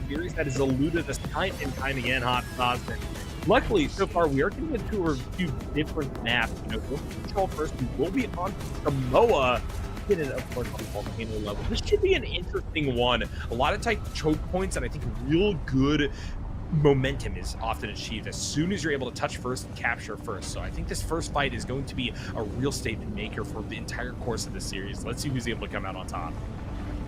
series that has eluded us time and time again, Hot Sauce. And luckily, so far, we are getting into a few different maps. We'll control first. We will be on Samoa. Hidden, of course, on the volcano level. This should be an interesting one. A lot of tight choke points, and I think real good momentum is often achieved as soon as you're able to touch first and capture first. So I think this first fight is going to be a real statement maker for the entire course of the series. Let's see who's able to come out on top.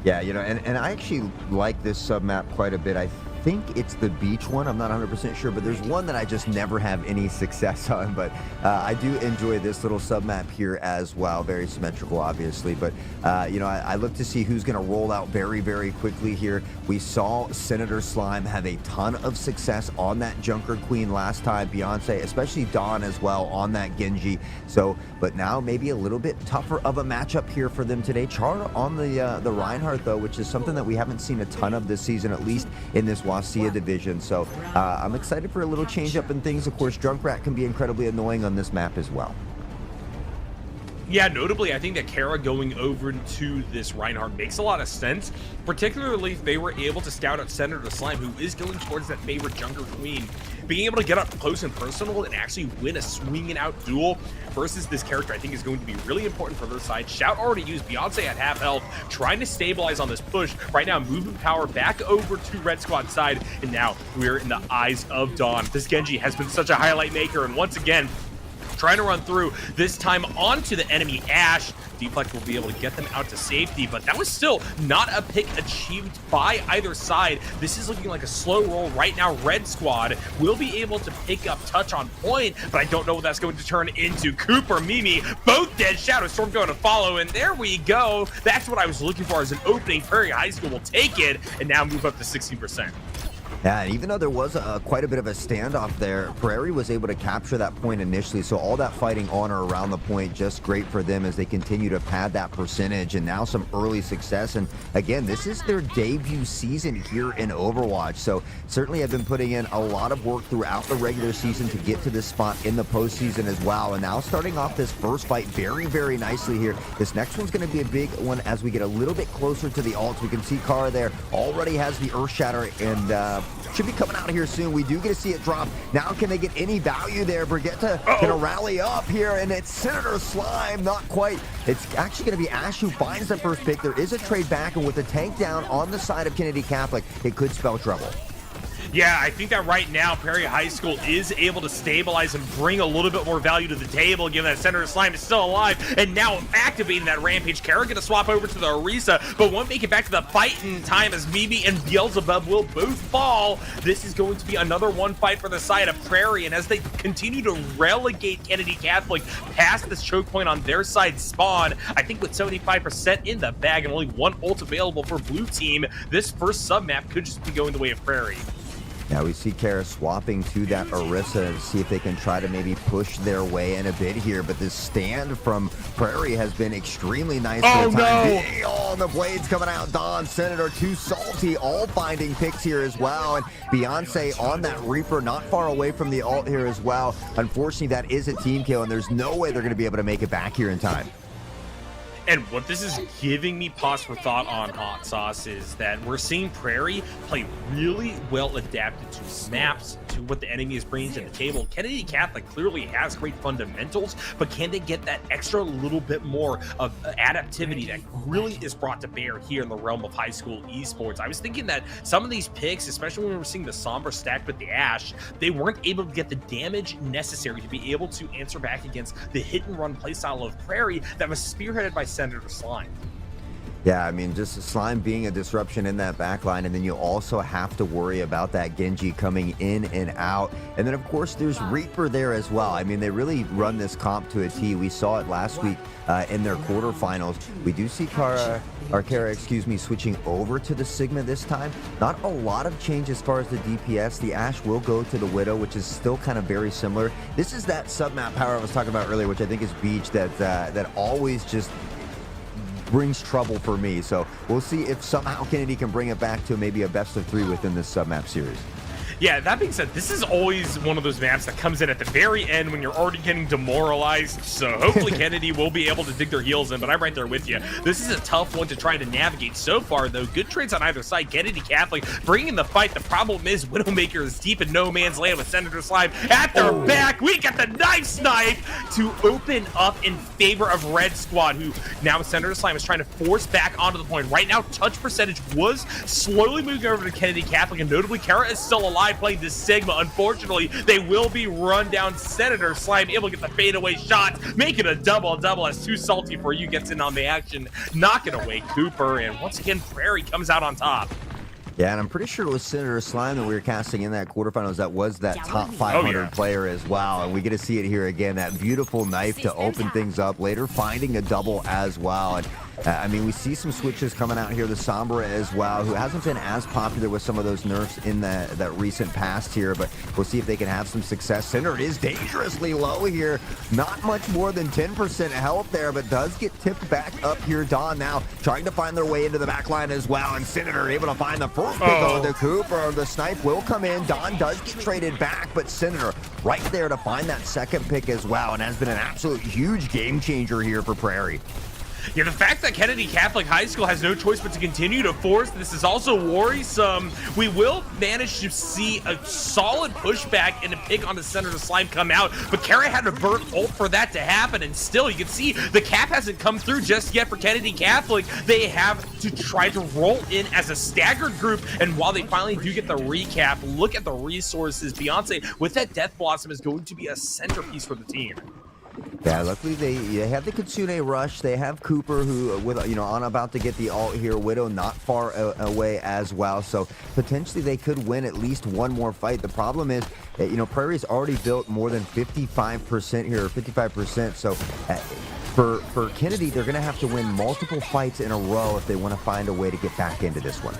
Yeah, and I actually like this sub map quite a bit. I think it's the beach one. I'm not 100% sure, but there's one that I just never have any success on. But I do enjoy this little sub map here as well. Very symmetrical, obviously. But, I look to see who's going to roll out very, very quickly here. We saw Senator Slime have a ton of success on that Junker Queen last time. Beyonce, especially Dawn as well on that Genji. So, but now maybe a little bit tougher of a matchup here for them today. Char on the Reinhardt, though, which is something that we haven't seen a ton of this season, at least in this WSSEA division. So I'm excited for a little change up in things. Of course, Junkrat can be incredibly annoying on this map as well. Yeah, notably, I think that Kara going over to this Reinhardt makes a lot of sense, particularly if they were able to scout out Senator Slime, who is going towards that favorite Junker Queen. Being able to get up close and personal and actually win a swinging out duel versus this character, I think is going to be really important for their side. Shout already used Beyonce at half health, trying to stabilize on this push. Right now, moving power back over to Red Squad side, and now we're in the eyes of Dawn. This Genji has been such a highlight maker, and once again, trying to run through, this time onto the enemy Ashe. Deflect will be able to get them out to safety, but that was still not a pick achieved by either side. This is looking like a slow roll right now. Red Squad will be able to pick up touch on point, but I don't know what that's going to turn into. Cooper, Mimi, both dead. Shadow Storm going to follow, and there we go. That's what I was looking for as an opening. Prairie High School will take it and now move up to 60%. Yeah, and even though there was quite a bit of a standoff there, Prairie was able to capture that point initially. So all that fighting on or around the point, just great for them as they continue to pad that percentage, and now some early success. And again, this is their debut season here in Overwatch. So certainly have been putting in a lot of work throughout the regular season to get to this spot in the postseason as well. And now starting off this first fight very, very nicely here. This next one's going to be a big one as we get a little bit closer to the ults. We can see Kara there already has the Earth Shatter, and should be coming out here soon. We do get to see it drop. Now can they get any value there? Brigitte gonna rally up here, and it's Senator Slime, not quite. It's actually gonna be Ashe who finds the first pick. There is a trade back, and with the tank down on the side of Kennedy Catholic, it could spell trouble. Yeah, I think that right now, Prairie High School is able to stabilize and bring a little bit more value to the table, given that Senator Slime is still alive, and now activating that Rampage. Kara going to swap over to the Orisa, but won't make it back to the fight in time as Mimi and Beelzebub will both fall. This is going to be another one fight for the side of Prairie, and as they continue to relegate Kennedy Catholic past this choke point on their side spawn, I think with 75% in the bag and only one ult available for blue team, this first sub-map could just be going the way of Prairie. Now we see Kara swapping to that Orisa to see if they can try to maybe push their way in a bit here, but this stand from Prairie has been extremely nice for the time. Oh, the blades coming out. Dawn, Senator, too salty, all finding picks here as well, and Beyonce on that Reaper, not far away from the ult here as well. Unfortunately, that is a team kill, and there's no way they're going to be able to make it back here in time. And what this is giving me pause for thought on, Hot Sauce, is that we're seeing Prairie play really well adapted to maps, to what the enemy is bringing to the table. Kennedy Catholic clearly has great fundamentals, but can they get that extra little bit more of adaptivity that really is brought to bear here in the realm of high school esports? I was thinking that some of these picks, especially when we were seeing the Sombra stacked with the Ashe, they weren't able to get the damage necessary to be able to answer back against the hit and run playstyle of Prairie that was spearheaded by Senator Slime. Yeah, I mean, just Slime being a disruption in that backline, and then you also have to worry about that Genji coming in and out. And then, of course, there's Reaper there as well. I mean, they really run this comp to a T. We saw it last week in their quarterfinals. We do see Kara, switching over to the Sigma this time. Not a lot of change as far as the DPS. The Ashe will go to the Widow, which is still kind of very similar. This is that sub-map power I was talking about earlier, which I think is Beach, that always just brings trouble for me. So we'll see if somehow Kennedy can bring it back to maybe a best of 3 within this sub-map series. Yeah, that being said, this is always one of those maps that comes in at the very end when you're already getting demoralized. So hopefully Kennedy will be able to dig their heels in, but I'm right there with you. This is a tough one to try to navigate so far, though. Good trades on either side. Kennedy Catholic bringing the fight. The problem is Widowmaker is deep in no man's land with Senator Slime at their back. We got the knife snipe to open up in favor of Red Squad, who now Senator Slime is trying to force back onto the point. Right now, touch percentage was slowly moving over to Kennedy Catholic, and notably, Kara is still alive playing this Sigma. Unfortunately, they will be run down. Senator Slime able to get the fadeaway shot, make it a double-double as Too Salty For You gets in on the action, knocking away Cooper, and once again, Prairie comes out on top. Yeah, and I'm pretty sure it was Senator Slime that we were casting in that quarterfinals that was that top 500 player as well. And we get to see it here again, that beautiful knife to open things up, later finding a double as well. And I mean, we see some switches coming out here. The Sombra as well, who hasn't been as popular with some of those nerfs in that recent past here, but we'll see if they can have some success. Senator is dangerously low here. Not much more than 10% health there, but does get tipped back up here. Dawn now trying to find their way into the back line as well, and Senator able to find the first pick on the Cooper. The snipe will come in. Dawn does get traded back, but Senator right there to find that second pick as well, and has been an absolute huge game changer here for Prairie. Yeah, the fact that Kennedy Catholic High School has no choice but to continue to force this is also worrisome. We will manage to see a solid pushback and a pick on the Senator Slime come out, but Kara had to burn ult for that to happen, and still, you can see the cap hasn't come through just yet for Kennedy Catholic. They have to try to roll in as a staggered group, and while they finally do get the recap, look at the resources. Beyonce, with that Death Blossom, is going to be a centerpiece for the team. Yeah, luckily they have the Kitsune rush. They have Cooper, who with on about to get the ult here. Widow not far away as well, so potentially they could win at least one more fight. The problem is that Prairie's already built more than 55% here, 55%. So for Kennedy, they're gonna have to win multiple fights in a row if they want to find a way to get back into this one.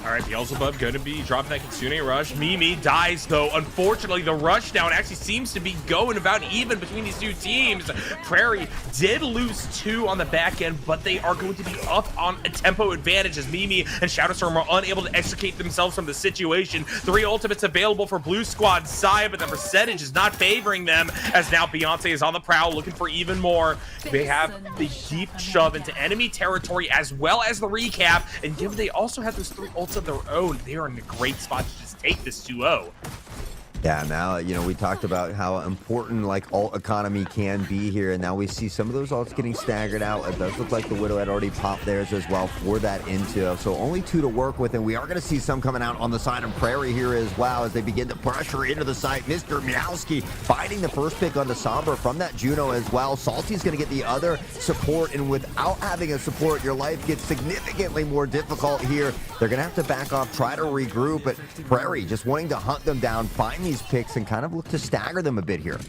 All right, Beelzebub going to be dropping that Kitsune rush. Mimi dies, though. Unfortunately, the rush down actually seems to be going about even between these two teams. Prairie did lose 2 on the back end, but they are going to be up on a tempo advantage as Mimi and Shadowstorm are unable to extricate themselves from the situation. 3 ultimates available for Blue Squad's side, but the percentage is not favoring them, as now Beyonce is on the prowl looking for even more. They have the deep shove into enemy territory as well as the recap, and given they also have those 3 ultimates of their own, they are in a great spot to just take this 2-0. Yeah, now, we talked about how important, ult economy can be here, and now we see some of those ults getting staggered out. It does look like the Widow had already popped theirs as well for that intel, so only 2 to work with, and we are going to see some coming out on the side of Prairie here as well as they begin to pressure into the site. Mr. Meowski finding the first pick on the Sombra from that Juno as well. Salty's going to get the other support, and without having a support, your life gets significantly more difficult here. They're going to have to back off, try to regroup, but Prairie just wanting to hunt them down, find these picks, and kind of look to stagger them a bit here.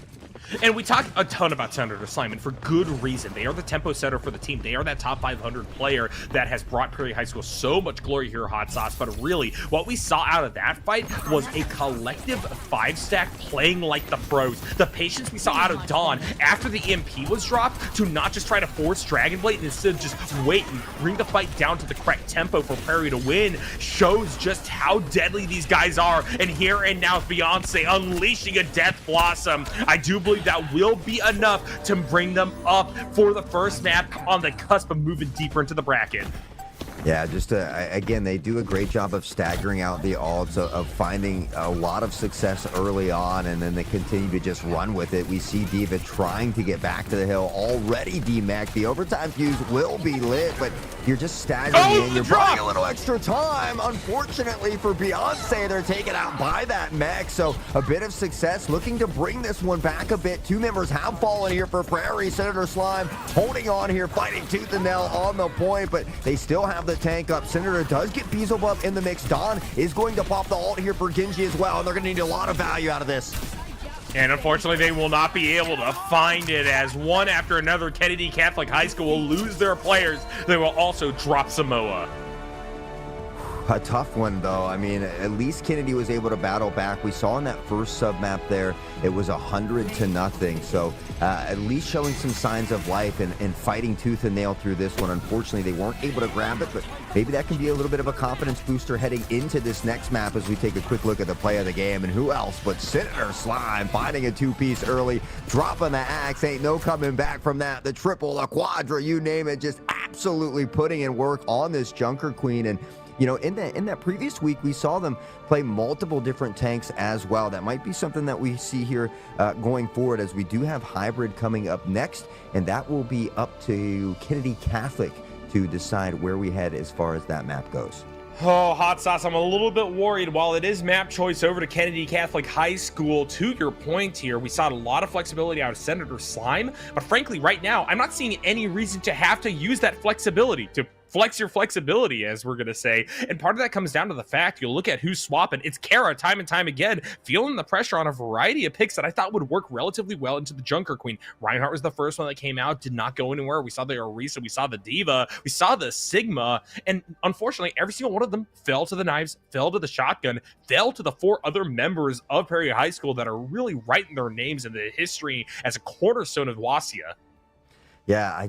And we talk a ton about Senator Slime, and for good reason. They are the tempo setter for the team. They are that top 500 player that has brought Prairie High School so much glory here, Hot Sauce. But really, what we saw out of that fight was a collective 5-stack playing like the pros. The patience we saw out of Dawn after the EMP was dropped to not just try to force Dragon Blade and instead just wait and bring the fight down to the correct tempo for Prairie to win shows just how deadly these guys are. And here and now, Beyonce unleashing a Death Blossom. I do believe that will be enough to bring them up for the first map on the cusp of moving deeper into the bracket. Yeah, just again, they do a great job of staggering out the ults, of finding a lot of success early on, and then they continue to just run with it. We see D.Va trying to get back to the hill, already D-Mac. The overtime fuse will be lit, but you're just staggering in. You're buying a little extra time. Unfortunately for Beyonce, they're taken out by that mech, so a bit of success, looking to bring this one back a bit. 2 members have fallen here for Prairie. Senator Slime holding on here, fighting tooth and nail on the point, but they still have the tank up. Senator does get Beelzebub in the mix. Dawn is going to pop the ult here for Genji as well, and they're going to need a lot of value out of this. And unfortunately, they will not be able to find it, as one after another Kennedy Catholic High School will lose their players. They will also drop Samoa. A tough one, though. I mean, at least Kennedy was able to battle back. We saw in that first sub map there, it was 100-0. So at least showing some signs of life and fighting tooth and nail through this one. Unfortunately, they weren't able to grab it, but maybe that can be a little bit of a confidence booster heading into this next map as we take a quick look at the play of the game. And who else but Senator Slime finding a two-piece early, dropping the axe. Ain't no coming back from that. The triple, the quadra, you name it, just absolutely putting in work on this Junker Queen. And you know, in that previous week, we saw them play multiple different tanks as well. That might be something that we see here going forward, as we do have Hybrid coming up next, and that will be up to Kennedy Catholic to decide where we head as far as that map goes. Oh, Hot Sauce, I'm a little bit worried. While it is map choice over to Kennedy Catholic High School, to your point here, we saw a lot of flexibility out of Senator Slime, but frankly, right now, I'm not seeing any reason to have to use that flexibility, to flex your flexibility, as we're going to say. And part of that comes down to the fact, you look at who's swapping. It's Kara time and time again, feeling the pressure on a variety of picks that I thought would work relatively well into the Junker Queen. Reinhardt was the first one that came out, did not go anywhere. We saw the Orisa, we saw the Diva, we saw the Sigma, and unfortunately, every single one of them fell to the knives, fell to the shotgun, fell to the 4 other members of Prairie High School that are really writing their names in the history as a cornerstone of WSSEA. Yeah,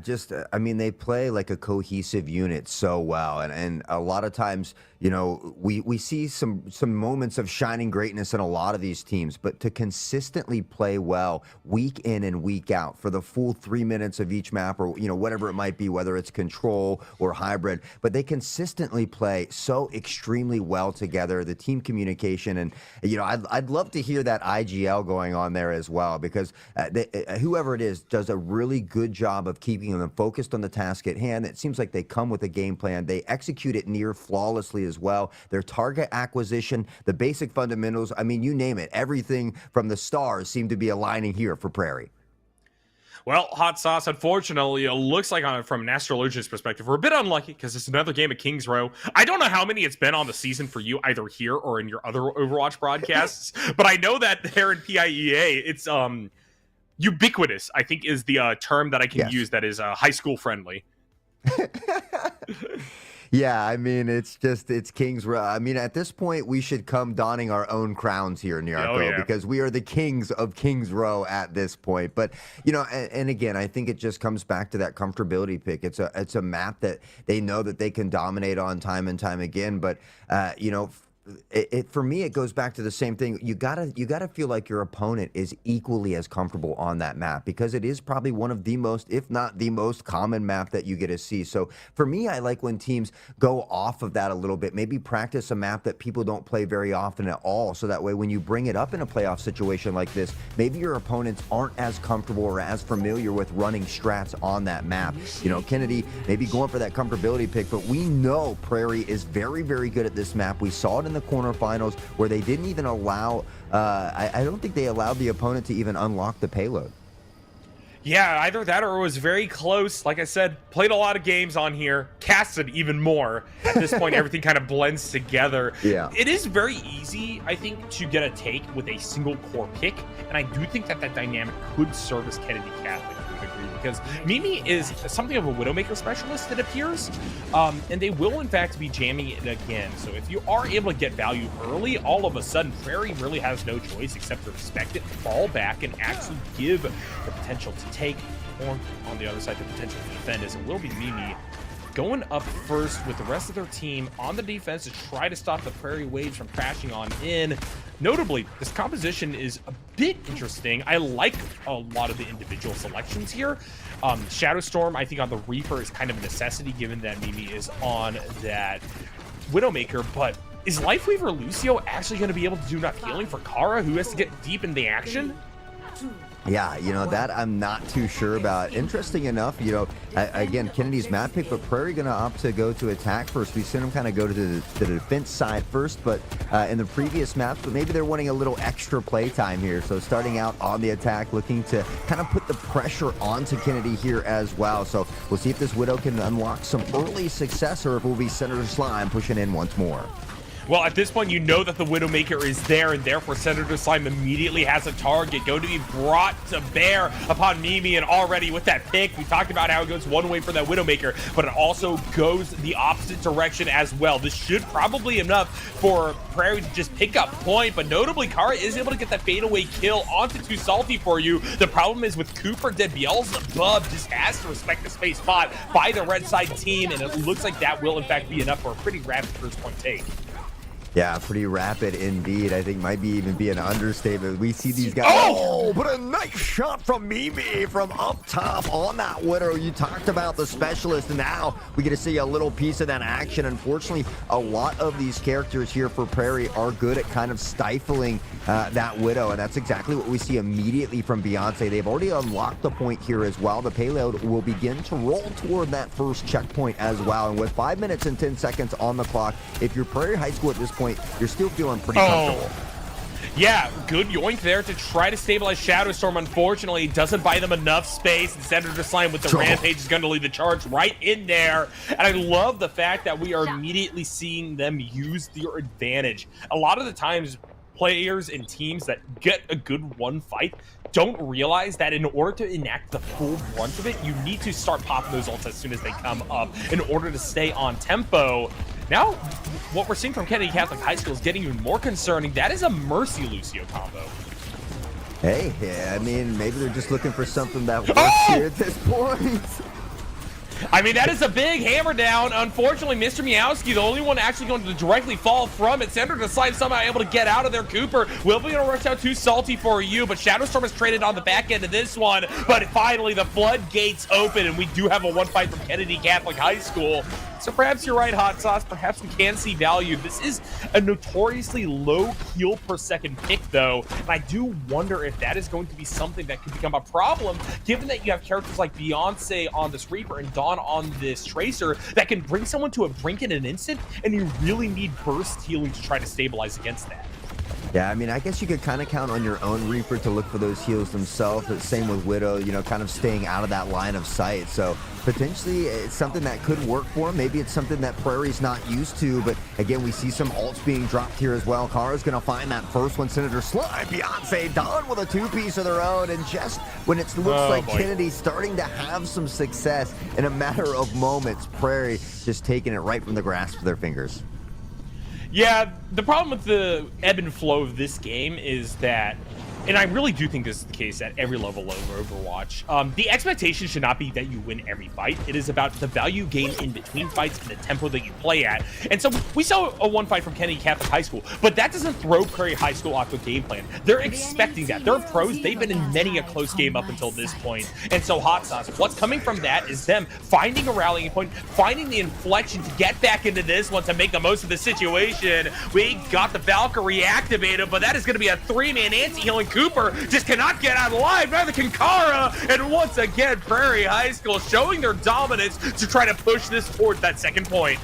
I mean, they play like a cohesive unit so well. And a lot of times, you know, we see some moments of shining greatness in a lot of these teams, but to consistently play well week in and week out for the full 3 minutes of each map, or, you know, whatever it might be, whether it's control or hybrid, but they consistently play so extremely well together, the team communication. And, you know, I'd love to hear that IGL going on there as well, because whoever it is does a really good job of keeping them focused on the task at hand. It seems like they come with a game plan. They execute it near flawlessly as well. Their target acquisition, the basic fundamentals, I mean, you name it. Everything from the stars seem to be aligning here for Prairie. Well, Hot Sauce, unfortunately, it looks like from an astrologist's perspective, we're a bit unlucky because it's another game of Kings Row. I don't know how many it's been on the season for you, either here or in your other Overwatch broadcasts, but I know that there in PIEA, it's ubiquitous, I think, is the term that I can use that is high school friendly. Yeah, I mean, it's Kings Row. I mean, at this point, we should come donning our own crowns here, Nyarko, because we are the kings of Kings Row at this point. But, you know, and again, I think it just comes back to that comfortability pick. It's a map that they know that they can dominate on time and time again. But, you know, for me, it goes back to the same thing. You gotta feel like your opponent is equally as comfortable on that map, because it is probably one of the most, if not the most common map that you get to see. So for me, I like when teams go off of that a little bit, maybe practice a map that people don't play very often at all. So that way, when you bring it up in a playoff situation like this, maybe your opponents aren't as comfortable or as familiar with running strats on that map. You know, Kennedy maybe going for that comfortability pick, but we know Prairie is very, very good at this map. We saw it in the quarterfinals where they didn't even allow, I don't think they allowed the opponent to even unlock the payload. Yeah, either that or it was very close. Like I said, played a lot of games on here, casted even more. At this point, everything kind of blends together. Yeah. It is very easy, I think, to get a take with a single core pick, and I do think that dynamic could service Kennedy Catholic to a degree, because Mimi is something of a Widowmaker specialist, it appears, and they will, in fact, be jamming it again. So if you are able to get value early, all of a sudden, Prairie really has no choice except to respect it, fall back, and actually give the potential to take, or on the other side, the potential to defend, as it will be Mimi going up first with the rest of their team on the defense to try to stop the Prairie waves from crashing on in. Notably, this composition is a bit interesting. I like a lot of the individual selections here. Shadowstorm, I think, on the Reaper is kind of a necessity, given that Mimi is on that Widowmaker, but is Lifeweaver Lucio actually going to be able to do enough healing for Kara, who has to get deep in the action? Yeah, you know, that I'm not too sure about. Interesting enough, you know, again, Kennedy's map pick, but Prairie going to opt to go to attack first. We've seen them kind of go to the defense side first, but in the previous maps, but maybe they're wanting a little extra play time here. So starting out on the attack, looking to kind of put the pressure onto Kennedy here as well. So we'll see if this Widow can unlock some early success, or if it will be Senator Slime pushing in once more. Well, at this point, you know that the Widowmaker is there, and therefore Senator Slime immediately has a target going to be brought to bear upon Mimi. And already with that pick, we talked about how it goes one way for that Widowmaker, but it also goes the opposite direction as well. This should probably enough for Prairie to just pick up point, but notably, Kara is able to get that fadeaway kill onto Too Salty for you. The problem is with Cooper, dead Beelzebub just has to respect the space spot by the red side team, and it looks like that will in fact be enough for a pretty rapid first point take. Yeah, pretty rapid indeed. I think might even be an understatement. We see these guys. Oh, but a nice shot from Mimi from up top on that Widow. You talked about the specialist, and now we get to see a little piece of that action. Unfortunately, a lot of these characters here for Prairie are good at kind of stifling that Widow, and that's exactly what we see immediately from Beyonce. They've already unlocked the point here as well. The payload will begin to roll toward that first checkpoint as well. And with 5 minutes and 10 seconds on the clock, if you're Prairie High School at this point, you're still feeling pretty comfortable. Yeah, good yoink there to try to stabilize Shadow Storm. Unfortunately, doesn't buy them enough space. Senator Slime with the Rampage is going to lead the charge right in there. And I love the fact that we are immediately seeing them use their advantage. A lot of the times, players and teams that get a good one fight don't realize that in order to enact the full brunt of it, you need to start popping those ults as soon as they come up in order to stay on tempo. Now, what we're seeing from Kennedy Catholic High School is getting even more concerning. That is a Mercy Lucio combo. Hey, yeah, I mean, maybe they're just looking for something that works here at this point. I mean, that is a big hammer down. Unfortunately, Mr. Meowski, the only one actually going to directly fall from it. Senator Slime somehow able to get out of there. Cooper will be able to rush out Too Salty for you, but Shadowstorm is traded on the back end of this one. But finally, the floodgates open, and we do have a one fight from Kennedy Catholic High School. So perhaps you're right, Hot Sauce. Perhaps we can see value. This is a notoriously low kill per second pick, though. And I do wonder if that is going to be something that could become a problem, given that you have characters like Beyonce on this Reaper and Dawn on this Tracer that can bring someone to a brink in an instant, and you really need burst healing to try to stabilize against that. Yeah, I mean, I guess you could kind of count on your own Reaper to look for those heals themselves. But same with Widow, you know, kind of staying out of that line of sight. So potentially it's something that could work for him. Maybe it's something that Prairie's not used to. But again, we see some ults being dropped here as well. Kara's going to find that first one. Senator Slime, Beyonce, Dawn with a two-piece of their own. And just when it looks like Kennedy's starting to have some success, in a matter of moments, Prairie just taking it right from the grasp of their fingers. Yeah, the problem with the ebb and flow of this game is that, and I really do think this is the case at every level of Overwatch, the expectation should not be that you win every fight. It is about the value gained in between fights and the tempo that you play at. And so we saw a one fight from Kennedy Catholic High School, but that doesn't throw Prairie High School off the game plan. They're expecting that. They're pros. They've been in many a close game up until this point. And so Hot Sauce, what's coming from that is them finding a rallying point, finding the inflection to get back into this one to make the most of the situation. We got the Valkyrie activated, but that is going to be a three-man anti-healing. Cooper just cannot get out alive, neither can Kara, and once again, Prairie High School showing their dominance to try to push this towards that second point.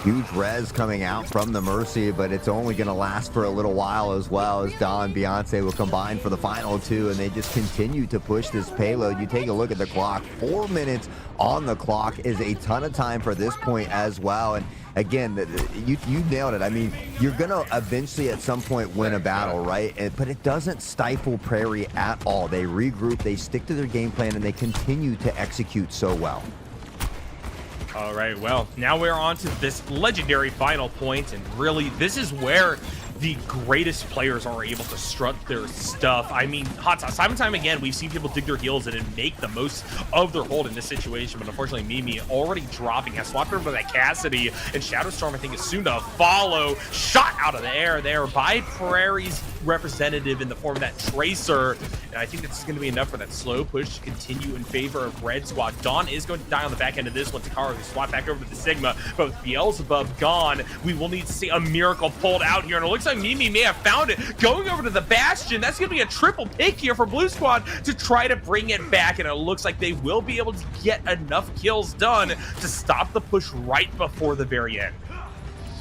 Huge res coming out from the Mercy, but it's only going to last for a little while as well, as Dawn and Beyonce will combine for the final two, and they just continue to push this payload. You take a look at the clock, 4 minutes on the clock is a ton of time for this point as well. And again, you nailed it. I mean, you're going to eventually at some point win a battle, right? But it doesn't stifle Prairie at all. They regroup, they stick to their game plan, and they continue to execute so well. All right, well, now we're on to this legendary final point, and really, this is where the greatest players are able to strut their stuff. I mean, Hot Sauce, time and time again, we've seen people dig their heels in and make the most of their hold in this situation, but unfortunately, Mimi already dropping, has swapped over to that Cassidy, and Shadowstorm, I think, is soon to follow. Shot out of the air there by Prairie's representative in the form of that Tracer, and I think this is going to be enough for that slow push to continue in favor of Red Squad. Dawn is going to die on the back end of this one. Takara who swapped back over to the Sigma, but with Beelzebub gone, we will need to see a miracle pulled out here, and it looks like Mimi may have found it. Going over to the Bastion, that's going to be a triple pick here for Blue Squad to try to bring it back, and it looks like they will be able to get enough kills done to stop the push right before the very end.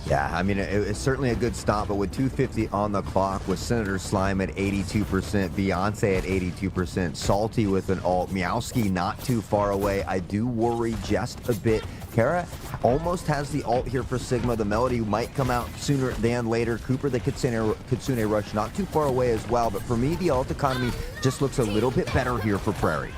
Yeah, I mean, it's certainly a good stop, but with 250 on the clock, with Senator Slime at 82%, Beyonce at 82%, Salty with an ult, Meowski not too far away, I do worry just a bit Kara almost has the ult here for Sigma. The Melody might come out sooner than later. Cooper, the Kitsune Rush, not too far away as well. But for me, the ult economy just looks a little bit better here for Prairie.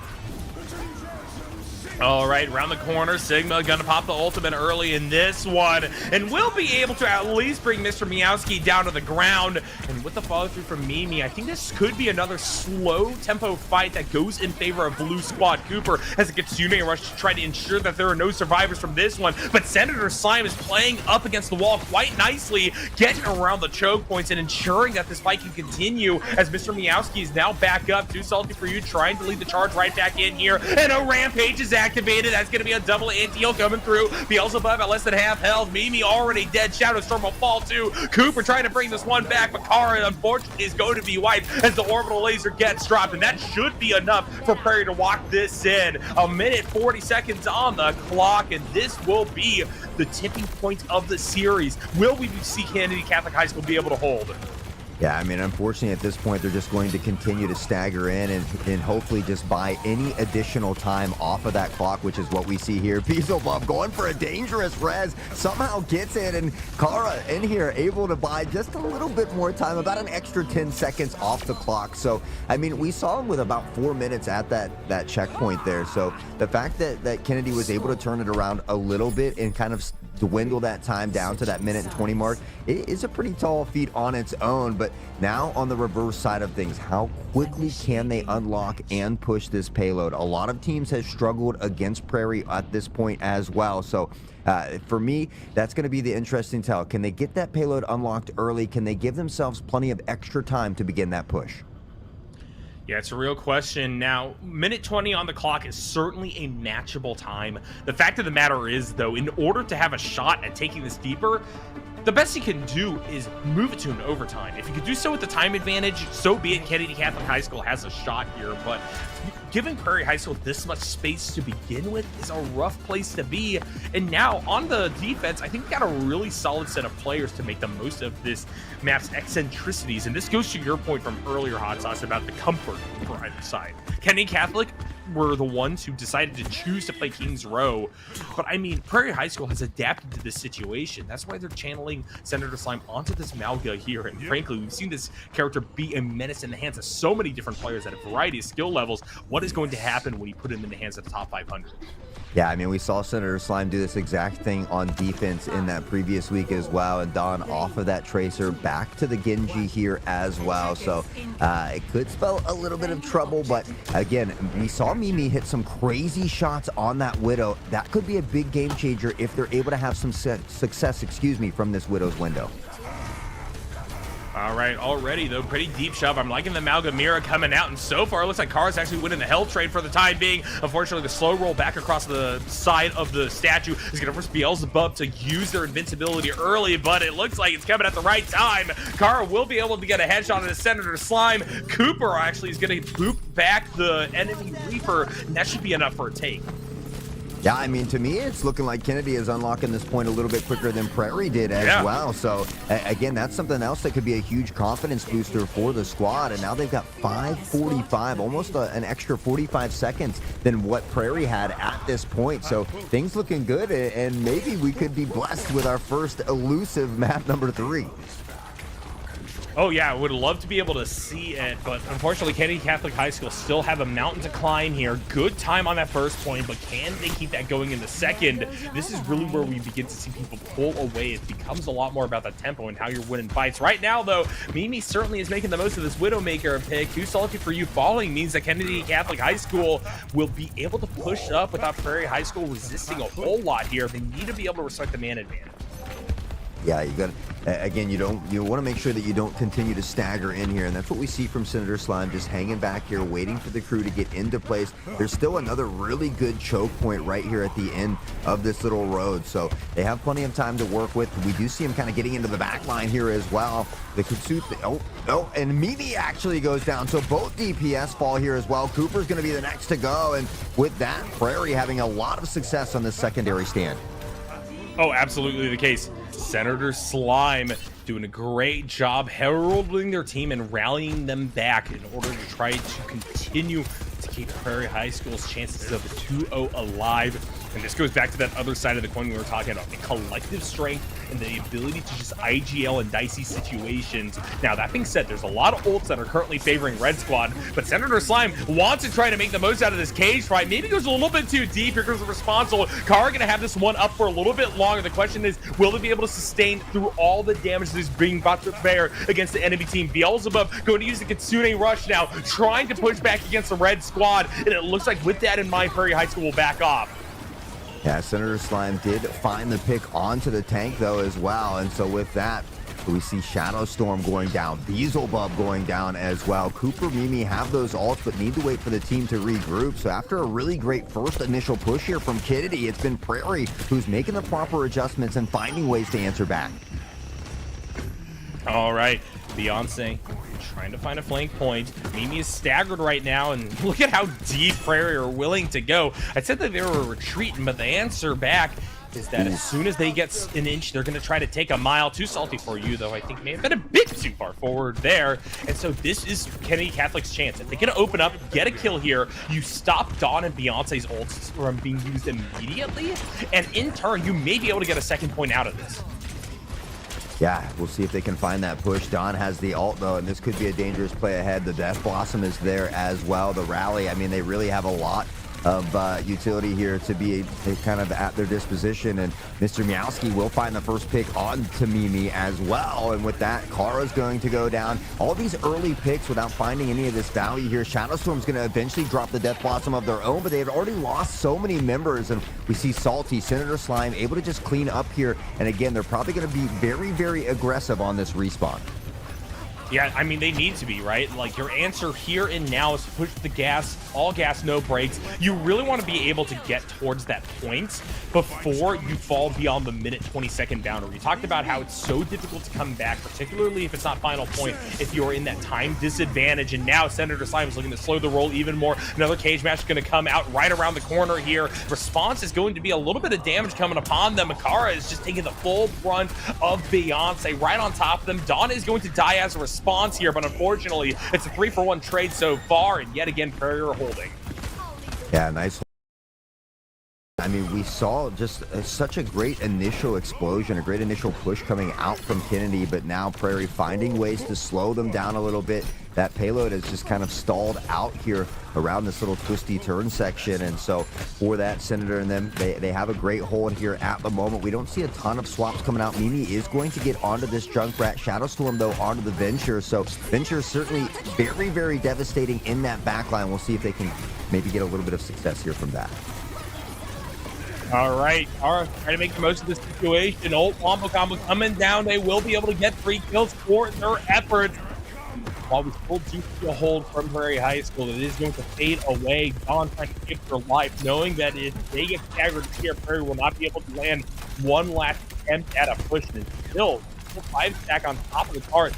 All right, around the corner, Sigma gonna pop the ultimate early in this one, and we'll be able to at least bring Mr. Meowski down to the ground. And with the follow through from Mimi, I think this could be another slow tempo fight that goes in favor of Blue Squad. Cooper has a Kitsune Rush to try to ensure that there are no survivors from this one, but Senator Slime is playing up against the wall quite nicely, getting around the choke points and ensuring that this fight can continue as Mr. Meowski is now back up. Too salty for you, trying to lead the charge right back in here, and a rampage is activated. That's going to be a double anti-heal coming through. Beelzebub at less than half health. Mimi already dead. Shadow Storm will fall too. Cooper trying to bring this one back, but Kara unfortunately is going to be wiped as the orbital laser gets dropped, and that should be enough for Prairie to walk this in. A minute 40 seconds on the clock, and this will be the tipping point of the series. Will we see Kennedy Catholic High School be able to hold? Yeah, I mean, unfortunately, at this point, they're just going to continue to stagger in and hopefully just buy any additional time off of that clock, which is what we see here. Beelzebub going for a dangerous res, somehow gets it, and Kara in here able to buy just a little bit more time, about an extra 10 seconds off the clock. So, I mean, we saw him with about 4 minutes at that checkpoint there. So the fact that Kennedy was able to turn it around a little bit and kind of dwindle that time down to that minute and 20 mark, it is a pretty tall feat on its own. But now on the reverse side of things, how quickly can they unlock and push this payload? A lot of teams have struggled against Prairie at this point as well. So for me, that's going to be the interesting tell. Can they get that payload unlocked early? Can they give themselves plenty of extra time to begin that push? Yeah, it's a real question. Now, minute 20 on the clock is certainly a matchable time. The fact of the matter is, though, in order to have a shot at taking this deeper, the best you can do is move it to an overtime. If you could do so with the time advantage, so be it. Kennedy Catholic High School has a shot here, but giving Prairie High School this much space to begin with is a rough place to be. And now on the defense, I think we got a really solid set of players to make the most of this map's eccentricities. And this goes to your point from earlier, Hot Sauce, about the comfort for either side. Kennedy Catholic were the ones who decided to choose to play Kings Row. But I mean, Prairie High School has adapted to this situation. That's why they're channeling Senator Slime onto this Malga here. And frankly, we've seen this character be a menace in the hands of so many different players at a variety of skill levels. What is going to happen when you put him in the hands of the top 500? Yeah, I mean, we saw Senator Slime do this exact thing on defense in that previous week as well, and Don off of that Tracer back to the Genji here as well. So it could spell a little bit of trouble, but again, we saw Mimi hit some crazy shots on that Widow. That could be a big game changer if they're able to have some success, from this Widow's window. All right, already, though, pretty deep shove. I'm liking the Malgamira coming out, and so far, it looks like Kara's actually winning the Hell Trade for the time being. Unfortunately, the slow roll back across the side of the statue is going to force Beelzebub to use their invincibility early, but it looks like it's coming at the right time. Kara will be able to get a headshot on the Senator Slime. Cooper actually is going to boop back the enemy Reaper, and that should be enough for a take. Yeah, I mean, to me, it's looking like Kennedy is unlocking this point a little bit quicker than Prairie did as well. So, again, that's something else that could be a huge confidence booster for the squad. And now they've got 5:45, almost an extra 45 seconds than what Prairie had at this point. So, things looking good, and maybe we could be blessed with our first elusive map number 3. Oh yeah, I would love to be able to see it, but unfortunately Kennedy Catholic High School still have a mountain to climb here. Good time on that first point, but can they keep that going in the second? This is really where we begin to see people pull away. It becomes a lot more about the tempo and how you're winning fights. Right now, though, Mimi certainly is making the most of this Widowmaker pick. Too salty for you falling means that Kennedy Catholic High School will be able to push up without Prairie High School resisting a whole lot here. They need to be able to respect the man advantage. Yeah, you got again, you want to make sure that you don't continue to stagger in here, and that's what we see from Senator Slime, just hanging back here, waiting for the crew to get into place. There's still another really good choke point right here at the end of this little road, so they have plenty of time to work with. We do see him kind of getting into the back line here as well. The Kitsune, and Mimi actually goes down, so both DPS fall here as well. Cooper's going to be the next to go, and with that, Prairie having a lot of success on this secondary stand. Oh, absolutely the case. Senator Slime doing a great job heralding their team and rallying them back in order to try to continue to keep Prairie High School's chances of 2-0 alive. And this goes back to that other side of the coin we were talking about, the collective strength and the ability to just IGL in dicey situations. Now, that being said, there's a lot of ults that are currently favoring Red Squad, but Senator Slime wants to try to make the most out of this cage fight. Maybe goes a little bit too deep. Here goes the response. Kara going to have this one up for a little bit longer. The question is, will they be able to sustain through all the damage that is being brought to bear against the enemy team? Beelzebub going to use the Kitsune Rush now, trying to push back against the Red Squad, and it looks like with that in mind, Prairie High School will back off. Yeah, Senator Slime did find the pick onto the tank, though, as well. And so with that, we see Shadow Storm going down, Beelzebub going down as well. Cooper, Mimi have those ults, but need to wait for the team to regroup. So after a really great first initial push here from Kennedy, it's been Prairie who's making the proper adjustments and finding ways to answer back. All right, Beyonce trying to find a flank point. Mimi is staggered right now, and look at how deep Prairie are willing to go. I said that they were retreating, but the answer back is that as soon as they get an inch, they're going to try to take a mile. Too salty for you, though. I think may have been a bit too far forward there. And so this is Kennedy Catholic's chance. If they can open up, get a kill here, you stop Dawn and Beyonce's ults from being used immediately, and in turn, you may be able to get a second point out of this. Yeah, we'll see if they can find that push. Dawn has the ult, though, and this could be a dangerous play ahead. The Death Blossom is there as well. The rally, I mean, they really have a lot of utility here to be kind of at their disposition, and Mr. Meowski will find the first pick on to Mimi as well. And with that, Kara's going to go down. All these early picks without finding any of this value here. Shadowstorm's going to eventually drop the Death Blossom of their own, but they've already lost so many members, and we see Salty, Senator Slime able to just clean up here. And again, they're probably going to be very, very aggressive on this respawn. Yeah, I mean, they need to be, right? Like, your answer here and now is to push the gas, all gas, no brakes. You really want to be able to get towards that point before you fall beyond the minute 20-second boundary. We talked about how it's so difficult to come back, particularly if it's not final point, if you're in that time disadvantage. And now Senator Slime is looking to slow the roll even more. Another cage match is going to come out right around the corner here. Response is going to be a little bit of damage coming upon them. Makara is just taking the full brunt of Beyonce right on top of them. Dawn is going to die as a response here, but unfortunately, it's a 3-for-1 trade so far, and yet again, Prairie are holding. Yeah, nice. I mean, we saw just such a great initial explosion, a great initial push coming out from Kennedy, but now Prairie finding ways to slow them down a little bit. That payload is just kind of stalled out here around this little twisty turn section, and so for that, Senator and them, they have a great hold here at the moment. We don't see a ton of swaps coming out. Mimi is going to get onto this Junkrat. Shadowstorm, though, onto the Venture, so Venture is certainly very, very devastating in that backline. We'll see if they can maybe get a little bit of success here from that. All right, Kara trying to make the most of this situation. Ult Wombo Combo coming down. They will be able to get 3 kills for their efforts. While we still do see a hold from Prairie High School, it is going to fade away. Dawn trying to keep their life, knowing that if they get staggered here, Prairie will not be able to land one last attempt at a push. And still 5 stack on top of the card.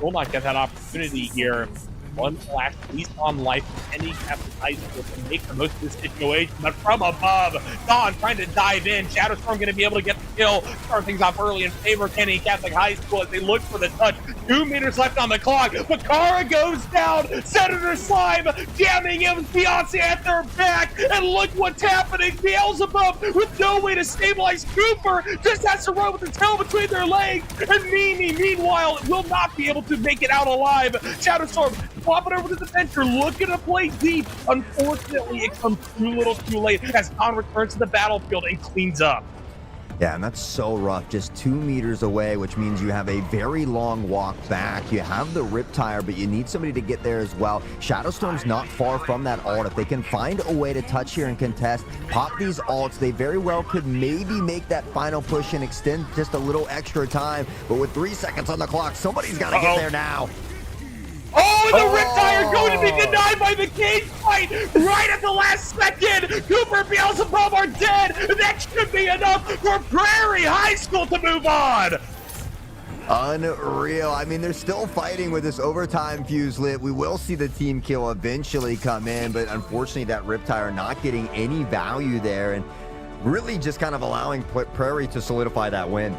Will not get that opportunity here. One last least on life, any Catholic High School to make the most of this situation. But from above, Dawn trying to dive in. Shadowstorm going to be able to get the kill. Start things off early in favor of Kenny Catholic High School as they look for the touch. 2 meters left on the clock. But Kara goes down. Senator Slime jamming him. Beyonce at their back. And look what's happening. Beelzebub with no way to stabilize Cooper. Just has to run with the tail between their legs. And Mimi, meanwhile, will not be able to make it out alive. Shadowstorm flop it over to the Venture, looking to play deep. Unfortunately, it comes too little too late as Dawn returns to the battlefield and cleans up. Yeah, and that's so rough. Just 2 meters away, which means you have a very long walk back. You have the Riptire, but you need somebody to get there as well. Shadowstorm's not far from that ult. If they can find a way to touch here and contest, pop these ults, they very well could maybe make that final push and extend just a little extra time. But with 3 seconds on the clock, somebody's got to get there now. Oh, the Riptire going to be denied by the cage fight right at the last second. Cooper and Beelzebub are dead. That should be enough for Prairie High School to move on. Unreal. I mean, they're still fighting with this overtime fuse lit. We will see the team kill eventually come in, but unfortunately that Riptire not getting any value there and really just kind of allowing Prairie to solidify that win.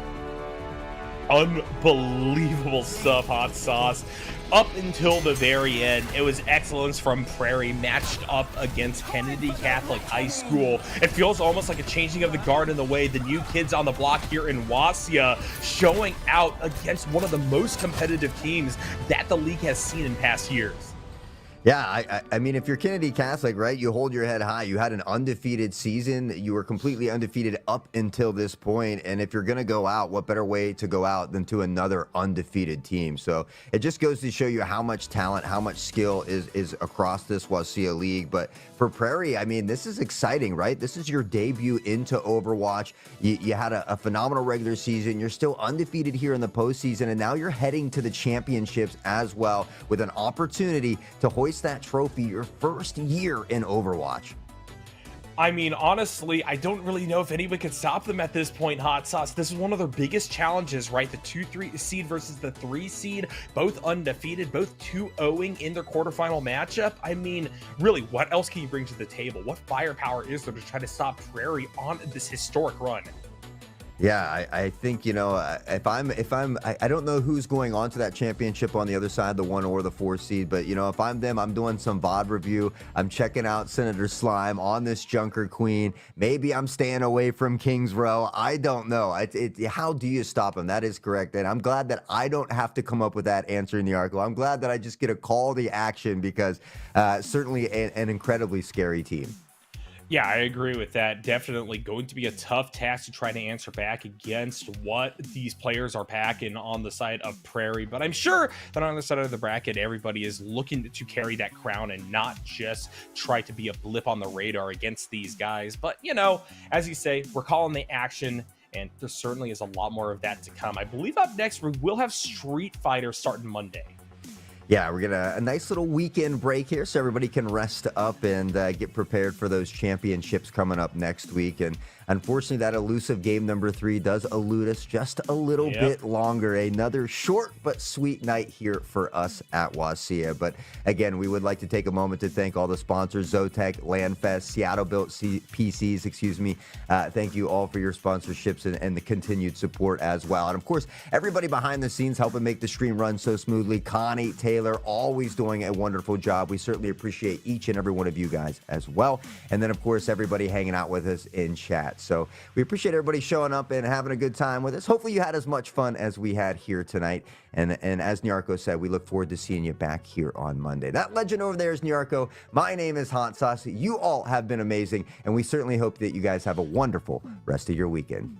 Unbelievable stuff, Hot Sauce. Up until the very end, it was excellence from Prairie matched up against Kennedy Catholic High School. It feels almost like a changing of the guard in the way the new kids on the block here in WSSEA showing out against one of the most competitive teams that the league has seen in past years. Yeah, I mean, if you're Kennedy Catholic, right, you hold your head high. You had an undefeated season. You were completely undefeated up until this point. And if you're going to go out, what better way to go out than to another undefeated team? So it just goes to show you how much talent, how much skill is across this WSSEA league. But for Prairie, I mean, this is exciting, right? This is your debut into Overwatch. You had a phenomenal regular season. You're still undefeated here in the postseason. And now you're heading to the championships as well with an opportunity to hoist that trophy your first year in Overwatch. I mean, honestly, I don't really know if anyone can stop them at this point, Hot Sauce. This is one of their biggest challenges, right? The 2-3 seed versus the 3 seed, both undefeated, both 2-0ing in their quarterfinal matchup. I mean, really, what else can you bring to the table? What firepower is there to try to stop Prairie on this historic run? Yeah, I think, you know, I don't know who's going on to that championship on the other side, the 1 or the 4 seed, but, you know, if I'm them, I'm doing some VOD review. I'm checking out Senator Slime on this Junker Queen. Maybe I'm staying away from Kings Row. I don't know. How do you stop him? That is correct. And I'm glad that I don't have to come up with that answer in the article. I'm glad that I just get a call to action because certainly an incredibly scary team. Yeah, I agree with that. Definitely going to be a tough task to try to answer back against what these players are packing on the side of Prairie. But I'm sure that on the side of the bracket, everybody is looking to carry that crown and not just try to be a blip on the radar against these guys. But, you know, as you say, we're calling the action. And there certainly is a lot more of that to come. I believe up next, we will have Street Fighter starting Monday. Yeah, we're gonna a nice little weekend break here so everybody can rest up and get prepared for those championships coming up next week. And unfortunately, that elusive game number 3 does elude us just a little bit longer. Another short but sweet night here for us at WSSEA. But again, we would like to take a moment to thank all the sponsors: ZOTAC, LANFest, Seattle Built PCs, excuse me. Thank you all for your sponsorships and the continued support as well. And of course, everybody behind the scenes helping make the stream run so smoothly. Connie, Taylor, always doing a wonderful job. We certainly appreciate each and every one of you guys as well. And then, of course, everybody hanging out with us in chat. So we appreciate everybody showing up and having a good time with us. Hopefully you had as much fun as we had here tonight. And as Nyarko said, we look forward to seeing you back here on Monday. That legend over there is Nyarko. My name is Hot Sauce. You all have been amazing. And we certainly hope that you guys have a wonderful rest of your weekend.